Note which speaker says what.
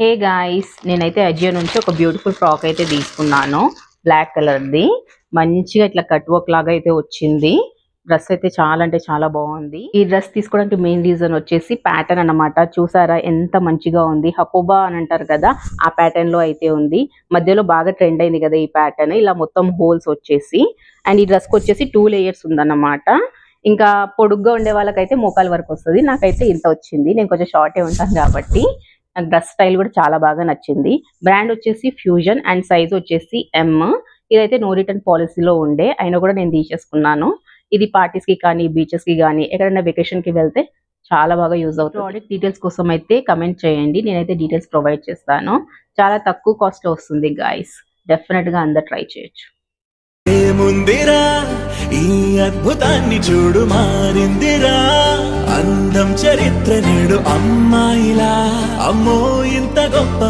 Speaker 1: Hey guys, నేనైతే అజియో నుంచి ఒక బ్యూటిఫుల్ ఫ్రాక్ అయితే తీసుకున్నాను. బ్లాక్ కలర్ది మంచిగా ఇట్లా కట్ వర్క్ లాగా అయితే వచ్చింది. డ్రెస్ అయితే చాలా అంటే చాలా బాగుంది. ఈ డ్రెస్ తీసుకోవడానికి మెయిన్ రీజన్ వచ్చేసి ప్యాటర్న్ అన్నమాట. చూసారా ఎంత మంచిగా ఉంది. హకోబా అని అంటారు కదా, ఆ ప్యాటర్న్ లో అయితే ఉంది. మధ్యలో బాగా ట్రెండ్ అయింది కదా ఈ ప్యాటర్న్, ఇలా మొత్తం హోల్స్ వచ్చేసి. అండ్ ఈ డ్రెస్ కి వచ్చేసి 2 లేయర్స్ ఉందన్నమాట. ఇంకా పొడుగ్గా ఉండే వాళ్ళకైతే మోకాల వరకు వస్తుంది. నాకైతే ఇంత వచ్చింది. నేను కొంచెం షార్టే ఉంటాను కాబట్టి నాకు డ్రెస్ స్టైల్ కూడా చాలా బాగా నచ్చింది. బ్రాండ్ వచ్చేసి ఫ్యూజన్ అండ్ సైజ్ వచ్చేసి ఎం. ఇదైతే నో రిటర్న్ పాలసీలో ఉండే, అయినా కూడా నేను తీసేసుకున్నాను. ఇది పార్టీస్ కి కానీ, బీచెస్ కి కానీ, ఎక్కడైనా వెకేషన్ కి వెళ్తే చాలా బాగా యూజ్ అవుతుంది. ప్రోడక్ట్ డీటెయిల్స్ కోసం అయితే కమెంట్ చేయండి, నేనైతే డీటెయిల్స్ ప్రొవైడ్ చేస్తాను. చాలా తక్కువ కాస్ట్ లో వస్తుంది గాయస్. డెఫినెట్ గా అందరు ట్రై చేయొచ్చు.
Speaker 2: ఏముందిరా ఈ అద్భుతాన్ని చూడు, మారిందిరా అందం చరిత్ర నేడు అమ్మాయిలా. అమ్మో ఇంత గొప్ప